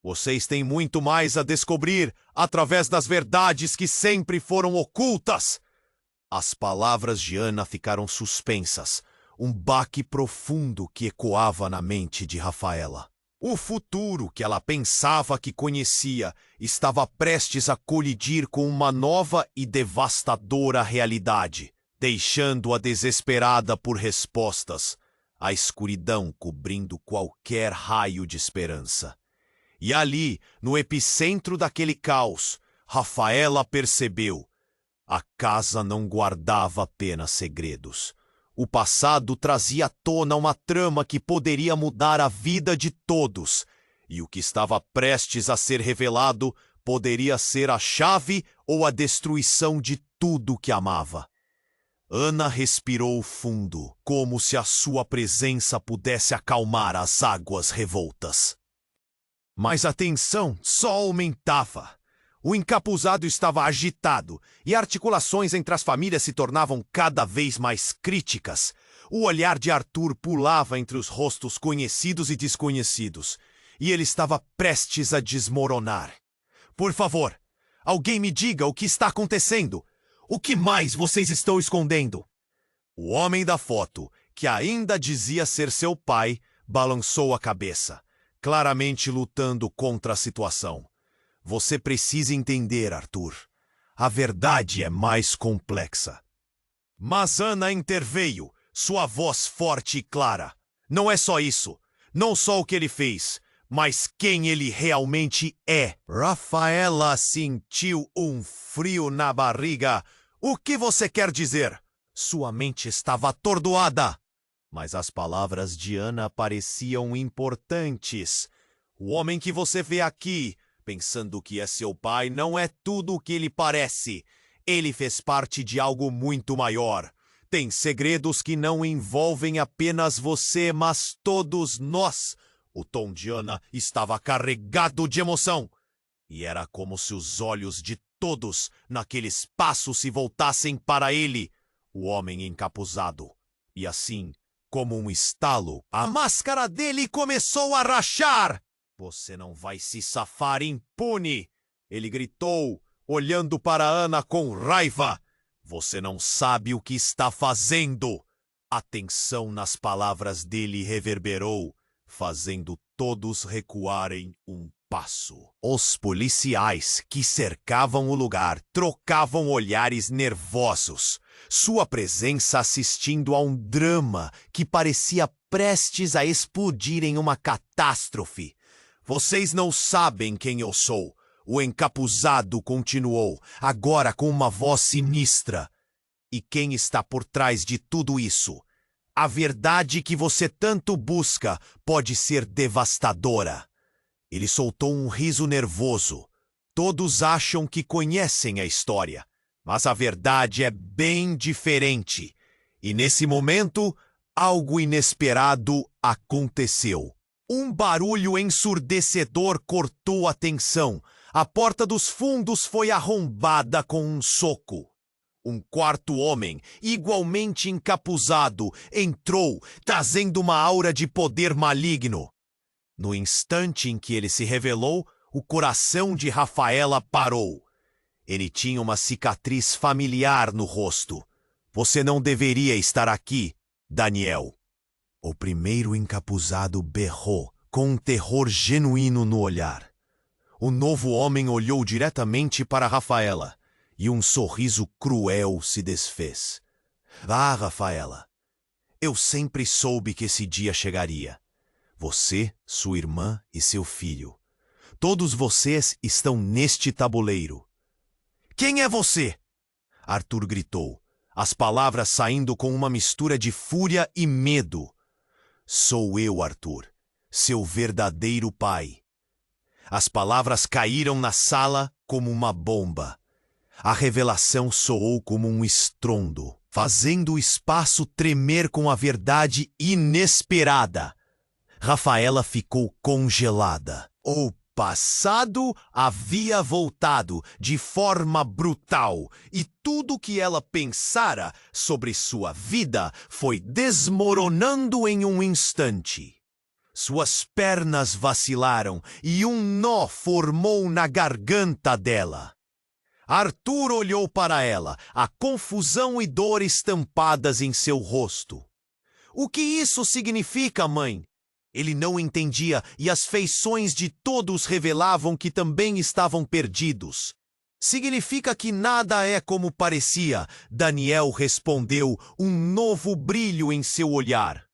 Vocês têm muito mais a descobrir através das verdades que sempre foram ocultas. As palavras de Ana ficaram suspensas, um baque profundo que ecoava na mente de Rafaela. O futuro que ela pensava que conhecia estava prestes a colidir com uma nova e devastadora realidade, deixando-a desesperada por respostas, a escuridão cobrindo qualquer raio de esperança. E ali, no epicentro daquele caos, Rafaela percebeu: a casa não guardava apenas segredos. O passado trazia à tona uma trama que poderia mudar a vida de todos, e o que estava prestes a ser revelado poderia ser a chave ou a destruição de tudo que amava. Ana respirou fundo, como se a sua presença pudesse acalmar as águas revoltas. Mas a tensão só aumentava. O encapuzado estava agitado e articulações entre as famílias se tornavam cada vez mais críticas. O olhar de Arthur pulava entre os rostos conhecidos e desconhecidos, e ele estava prestes a desmoronar. Por favor, alguém me diga o que está acontecendo. O que mais vocês estão escondendo? O homem da foto, que ainda dizia ser seu pai, balançou a cabeça, claramente lutando contra a situação. Você precisa entender, Arthur. A verdade é mais complexa. Mas Ana interveio, sua voz forte e clara. Não é só isso. Não só o que ele fez, mas quem ele realmente é. Rafaela sentiu um frio na barriga. O que você quer dizer? Sua mente estava atordoada. Mas as palavras de Ana pareciam importantes. O homem que você vê aqui, pensando que é seu pai, não é tudo o que ele parece. Ele fez parte de algo muito maior. Tem segredos que não envolvem apenas você, mas todos nós. O tom de Ana estava carregado de emoção. E era como se os olhos de todos naquele espaço se voltassem para ele, o homem encapuzado. E assim, como um estalo, a máscara dele começou a rachar. Você não vai se safar impune, ele gritou, olhando para Ana com raiva. Você não sabe o que está fazendo. A tensão nas palavras dele reverberou, fazendo todos recuarem um passo. Os policiais que cercavam o lugar trocavam olhares nervosos, sua presença assistindo a um drama que parecia prestes a explodir em uma catástrofe. Vocês não sabem quem eu sou, o encapuzado continuou, agora com uma voz sinistra. E quem está por trás de tudo isso? A verdade que você tanto busca pode ser devastadora. Ele soltou um riso nervoso. Todos acham que conhecem a história, mas a verdade é bem diferente. E nesse momento, algo inesperado aconteceu. Um barulho ensurdecedor cortou a tensão. A porta dos fundos foi arrombada com um soco. Um quarto homem, igualmente encapuzado, entrou, trazendo uma aura de poder maligno. No instante em que ele se revelou, o coração de Rafaela parou. Ele tinha uma cicatriz familiar no rosto. Você não deveria estar aqui, Daniel. O primeiro encapuzado berrou, com um terror genuíno no olhar. O novo homem olhou diretamente para Rafaela, e um sorriso cruel se desfez. Ah, Rafaela, eu sempre soube que esse dia chegaria. Você, sua irmã e seu filho. Todos vocês estão neste tabuleiro. Quem é você? Arthur gritou, as palavras saindo com uma mistura de fúria e medo. Sou eu, Arthur, seu verdadeiro pai. As palavras caíram na sala como uma bomba. A revelação soou como um estrondo, fazendo o espaço tremer com a verdade inesperada. Rafaela ficou congelada. O passado havia voltado de forma brutal e tudo o que ela pensara sobre sua vida foi desmoronando em um instante. Suas pernas vacilaram e um nó formou na garganta dela. Arthur olhou para ela, a confusão e dor estampadas em seu rosto. O que isso significa, mãe? Ele não entendia e as feições de todos revelavam que também estavam perdidos. Significa que nada é como parecia, Daniel respondeu, um novo brilho em seu olhar.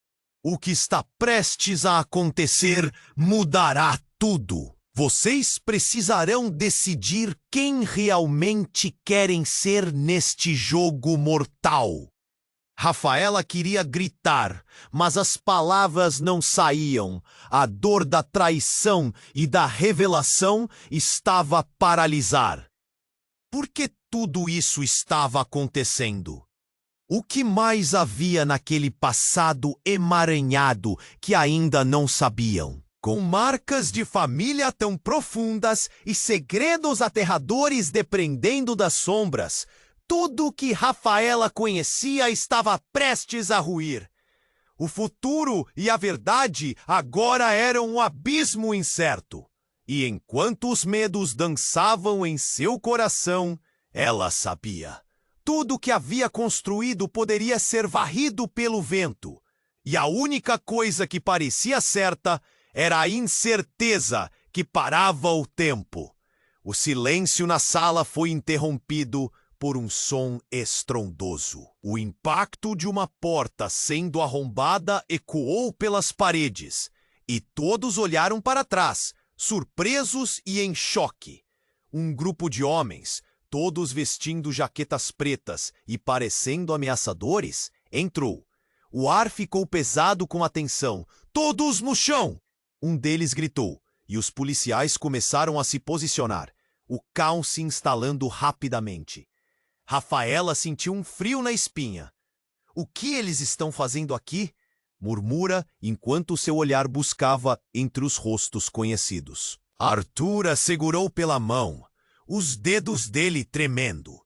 O que está prestes a acontecer mudará tudo. Vocês precisarão decidir quem realmente querem ser neste jogo mortal. Rafaela queria gritar, mas as palavras não saíam. A dor da traição e da revelação estava a paralisar. Por que tudo isso estava acontecendo? O que mais havia naquele passado emaranhado que ainda não sabiam? Com marcas de família tão profundas e segredos aterradores dependendo das sombras, tudo o que Rafaela conhecia estava prestes a ruir. O futuro e a verdade agora eram um abismo incerto. E enquanto os medos dançavam em seu coração, ela sabia. Tudo o que havia construído poderia ser varrido pelo vento. E a única coisa que parecia certa era a incerteza que parava o tempo. O silêncio na sala foi interrompido por um som estrondoso. O impacto de uma porta sendo arrombada ecoou pelas paredes, e todos olharam para trás, surpresos e em choque. Um grupo de homens, todos vestindo jaquetas pretas e parecendo ameaçadores, entrou. O ar ficou pesado com a tensão. Todos no chão! Um deles gritou, e os policiais começaram a se posicionar, o caos se instalando rapidamente. Rafaela sentiu um frio na espinha. O que eles estão fazendo aqui? Murmura enquanto seu olhar buscava entre os rostos conhecidos. Arthur a segurou pela mão, os dedos dele tremendo.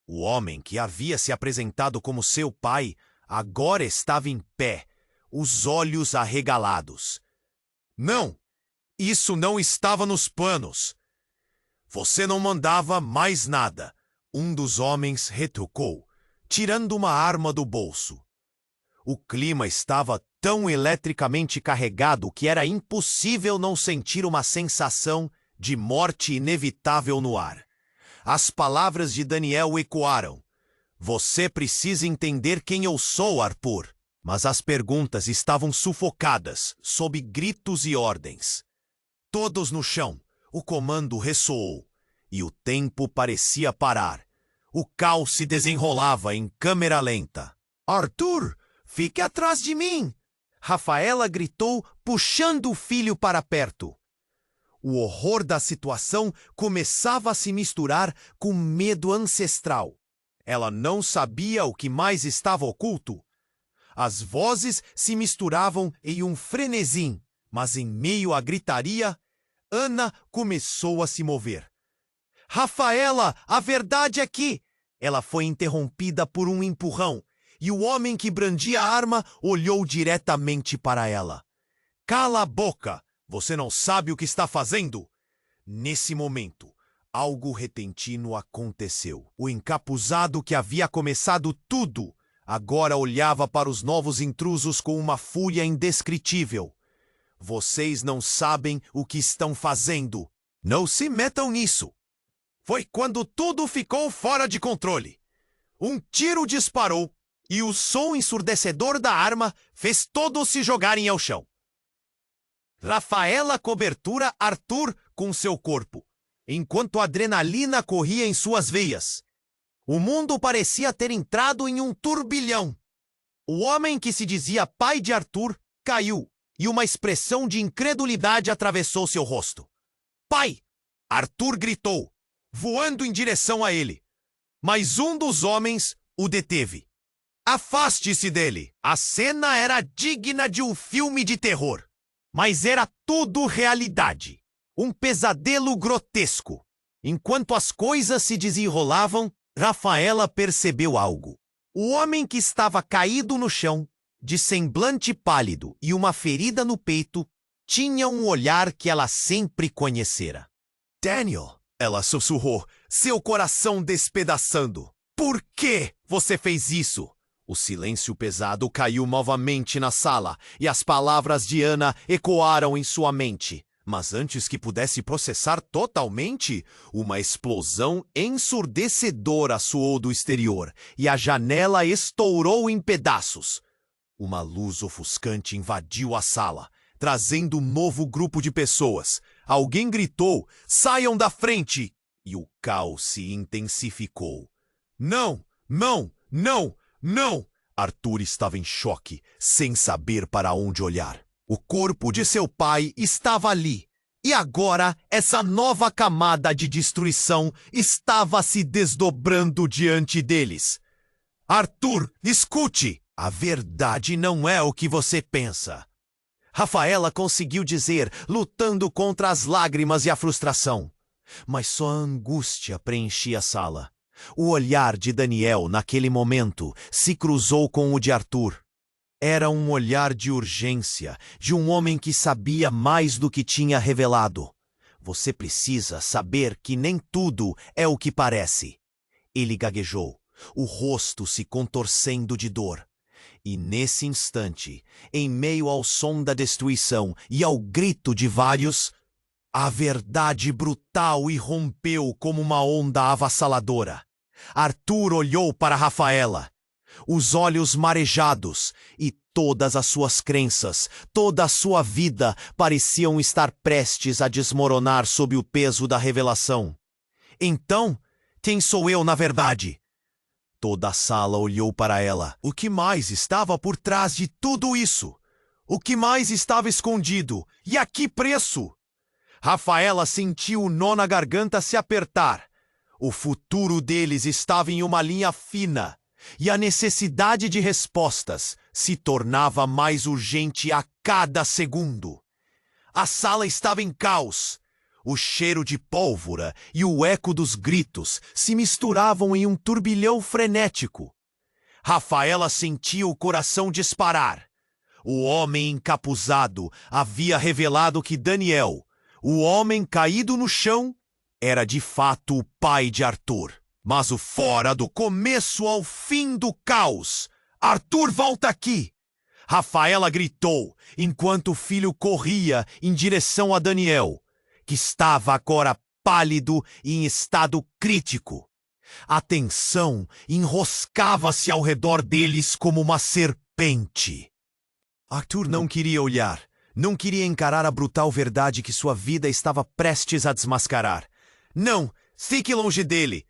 O homem que havia se apresentado como seu pai agora estava em pé, os olhos arregalados. Não, isso não estava nos planos. Você não mandava mais nada. Um dos homens retrucou, tirando uma arma do bolso. O clima estava tão eletricamente carregado que era impossível não sentir uma sensação de morte inevitável no ar. As palavras de Daniel ecoaram. Você precisa entender quem eu sou, Arthur. Mas as perguntas estavam sufocadas, sob gritos e ordens. Todos no chão, o comando ressoou. E o tempo parecia parar. O caos se desenrolava em câmera lenta. Arthur, fique atrás de mim! Rafaela gritou, puxando o filho para perto. O horror da situação começava a se misturar com medo ancestral. Ela não sabia o que mais estava oculto. As vozes se misturavam em um frenesi, mas em meio à gritaria, Ana começou a se mover. Rafaela, a verdade é que... Ela foi interrompida por um empurrão, e o homem que brandia a arma olhou diretamente para ela. Cala a boca! Você não sabe o que está fazendo? Nesse momento, algo repentino aconteceu. O encapuzado que havia começado tudo, agora olhava para os novos intrusos com uma fúria indescritível. Vocês não sabem o que estão fazendo. Não se metam nisso. Foi quando tudo ficou fora de controle. Um tiro disparou e o som ensurdecedor da arma fez todos se jogarem ao chão. Rafaela cobertura Arthur com seu corpo, enquanto a adrenalina corria em suas veias. O mundo parecia ter entrado em um turbilhão. O homem que se dizia pai de Arthur caiu, e uma expressão de incredulidade atravessou seu rosto. "Pai!" Arthur gritou, voando em direção a ele. Mas um dos homens o deteve. "Afaste-se dele!" A cena era digna de um filme de terror. Mas era tudo realidade. Um pesadelo grotesco. Enquanto as coisas se desenrolavam, Rafaela percebeu algo. O homem que estava caído no chão, de semblante pálido e uma ferida no peito, tinha um olhar que ela sempre conhecera. "Daniel", ela sussurrou, seu coração despedaçando. "Por que você fez isso?" O silêncio pesado caiu novamente na sala e as palavras de Ana ecoaram em sua mente. Mas antes que pudesse processar totalmente, uma explosão ensurdecedora soou do exterior e a janela estourou em pedaços. Uma luz ofuscante invadiu a sala, trazendo um novo grupo de pessoas. Alguém gritou: "Saiam da frente!" E o caos se intensificou. "Não! Não! Não! Não!" Arthur estava em choque, sem saber para onde olhar. O corpo de seu pai estava ali. E agora, essa nova camada de destruição estava se desdobrando diante deles. "Arthur, escute! A verdade não é o que você pensa." Rafaela conseguiu dizer, lutando contra as lágrimas e a frustração. Mas só a angústia preenchia a sala. O olhar de Daniel, naquele momento, se cruzou com o de Arthur. Era um olhar de urgência, de um homem que sabia mais do que tinha revelado. "Você precisa saber que nem tudo é o que parece." Ele gaguejou, o rosto se contorcendo de dor. E nesse instante, em meio ao som da destruição e ao grito de vários, a verdade brutal irrompeu como uma onda avassaladora. Arthur olhou para Rafaela, os olhos marejados, e todas as suas crenças, toda a sua vida pareciam estar prestes a desmoronar sob o peso da revelação. "Então, quem sou eu na verdade?" Toda a sala olhou para ela. O que mais estava por trás de tudo isso? O que mais estava escondido? E a que preço? Rafaela sentiu o nó na garganta se apertar. O futuro deles estava em uma linha fina, e a necessidade de respostas se tornava mais urgente a cada segundo. A sala estava em caos. O cheiro de pólvora e o eco dos gritos se misturavam em um turbilhão frenético. Rafaela sentia o coração disparar. O homem encapuzado havia revelado que Daniel, o homem caído no chão, era de fato o pai de Arthur. Mas o fora do começo ao fim do caos. "Arthur, volta aqui!" Rafaela gritou, enquanto o filho corria em direção a Daniel, que estava agora pálido e em estado crítico. A tensão enroscava-se ao redor deles como uma serpente. Arthur não queria olhar, não queria encarar a brutal verdade que sua vida estava prestes a desmascarar. "Não, fique longe dele!"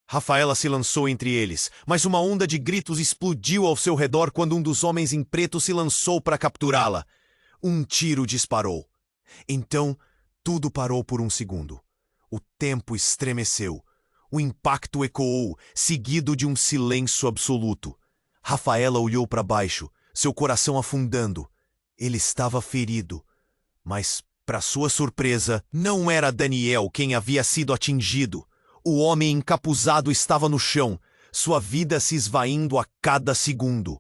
Rafaela se lançou entre eles, mas uma onda de gritos explodiu ao seu redor quando um dos homens em preto se lançou para capturá-la. Um tiro disparou. Então, tudo parou por um segundo. O tempo estremeceu. O impacto ecoou, seguido de um silêncio absoluto. Rafaela olhou para baixo, seu coração afundando. Ele estava ferido, mas, para sua surpresa, não era Daniel quem havia sido atingido. O homem encapuzado estava no chão, sua vida se esvaindo a cada segundo.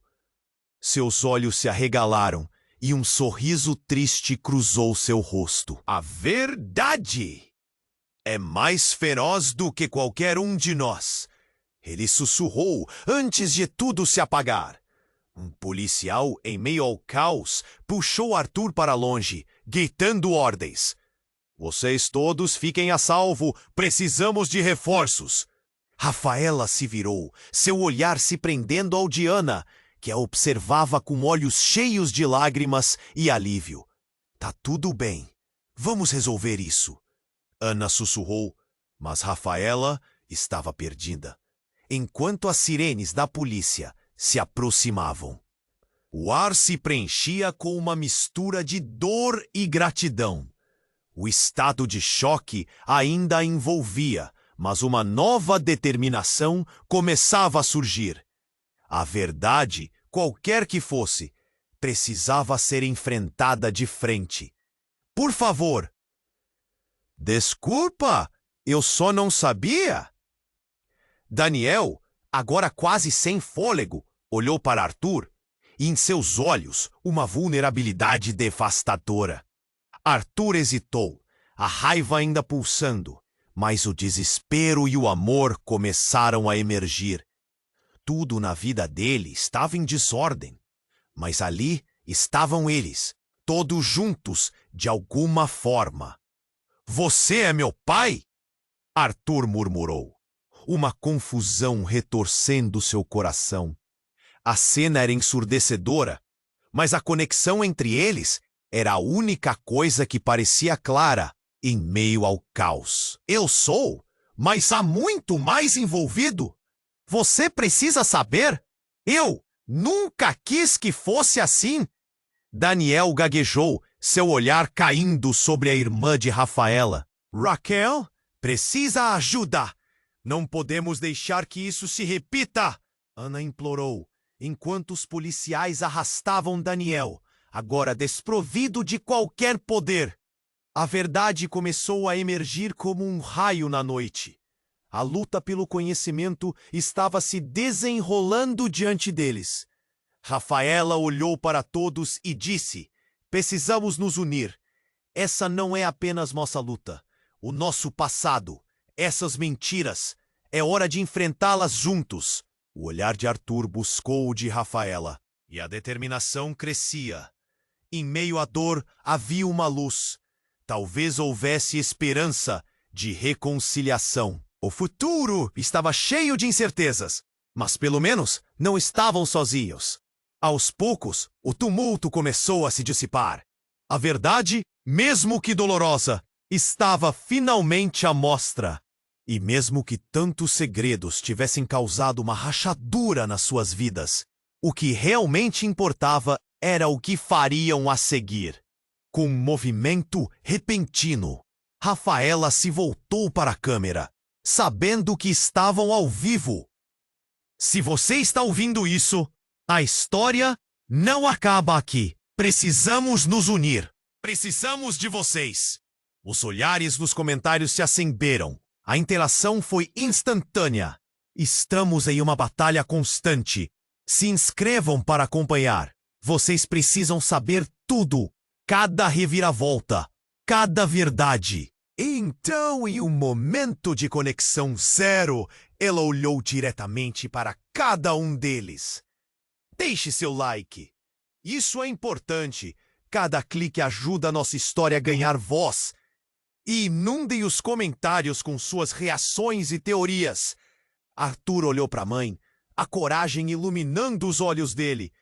Seus olhos se arregalaram e um sorriso triste cruzou seu rosto. "A verdade é mais feroz do que qualquer um de nós", ele sussurrou antes de tudo se apagar. Um policial, em meio ao caos, puxou Arthur para longe, gritando ordens. "Vocês todos fiquem a salvo, precisamos de reforços." Rafaela se virou, seu olhar se prendendo ao de Ana, que a observava com olhos cheios de lágrimas e alívio. "Tá tudo bem. Vamos resolver isso." Ana sussurrou, mas Rafaela estava perdida. Enquanto as sirenes da polícia se aproximavam, o ar se preenchia com uma mistura de dor e gratidão. O estado de choque ainda a envolvia, mas uma nova determinação começava a surgir. A verdade, qualquer que fosse, precisava ser enfrentada de frente. Por favor. Desculpa, eu só não sabia. Daniel, agora quase sem fôlego, olhou para Arthur, e em seus olhos uma vulnerabilidade devastadora. Arthur hesitou, a raiva ainda pulsando, mas o desespero e o amor começaram a emergir. Tudo na vida dele estava em desordem, mas ali estavam eles, todos juntos de alguma forma. Você é meu pai? Arthur murmurou, uma confusão retorcendo seu coração. A cena era ensurdecedora, mas a conexão entre eles era a única coisa que parecia clara em meio ao caos. Eu sou, mas há muito mais envolvido. Você precisa saber. Eu nunca quis que fosse assim. Daniel gaguejou, seu olhar caindo sobre a irmã de Rafaela. Raquel, precisa ajuda. Não podemos deixar que isso se repita, Ana implorou, enquanto os policiais arrastavam Daniel, agora desprovido de qualquer poder. A verdade começou a emergir como um raio na noite. A luta pelo conhecimento estava se desenrolando diante deles. Rafaela olhou para todos e disse: precisamos nos unir. Essa não é apenas nossa luta. O nosso passado, essas mentiras, é hora de enfrentá-las juntos. O olhar de Arthur buscou o de Rafaela, e a determinação crescia. Em meio à dor havia uma luz. Talvez houvesse esperança de reconciliação. O futuro estava cheio de incertezas, mas pelo menos não estavam sozinhos. Aos poucos, o tumulto começou a se dissipar. A verdade, mesmo que dolorosa, estava finalmente à mostra. E mesmo que tantos segredos tivessem causado uma rachadura nas suas vidas, o que realmente importava era o que fariam a seguir. Com um movimento repentino, Rafaela se voltou para a câmera, sabendo que estavam ao vivo. Se você está ouvindo isso, a história não acaba aqui. Precisamos nos unir. Precisamos de vocês. Os olhares nos comentários se acenderam. A interação foi instantânea. Estamos em uma batalha constante. Se inscrevam para acompanhar. Vocês precisam saber tudo. Cada reviravolta. Cada verdade. Então, em um momento de conexão zero, ela olhou diretamente para cada um deles. Deixe seu like. Isso é importante. Cada clique ajuda a nossa história a ganhar voz. E inundem os comentários com suas reações e teorias. Arthur olhou para a mãe, a coragem iluminando os olhos dele.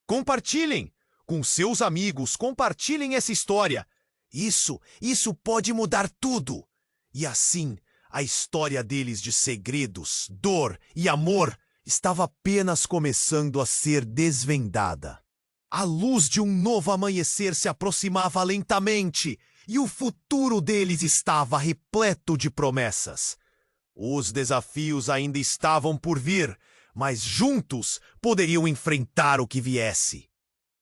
Compartilhem. Com seus amigos, compartilhem essa história. Isso pode mudar tudo. E assim, a história deles de segredos, dor e amor estava apenas começando a ser desvendada. A luz de um novo amanhecer se aproximava lentamente e o futuro deles estava repleto de promessas. Os desafios ainda estavam por vir, mas juntos poderiam enfrentar o que viesse.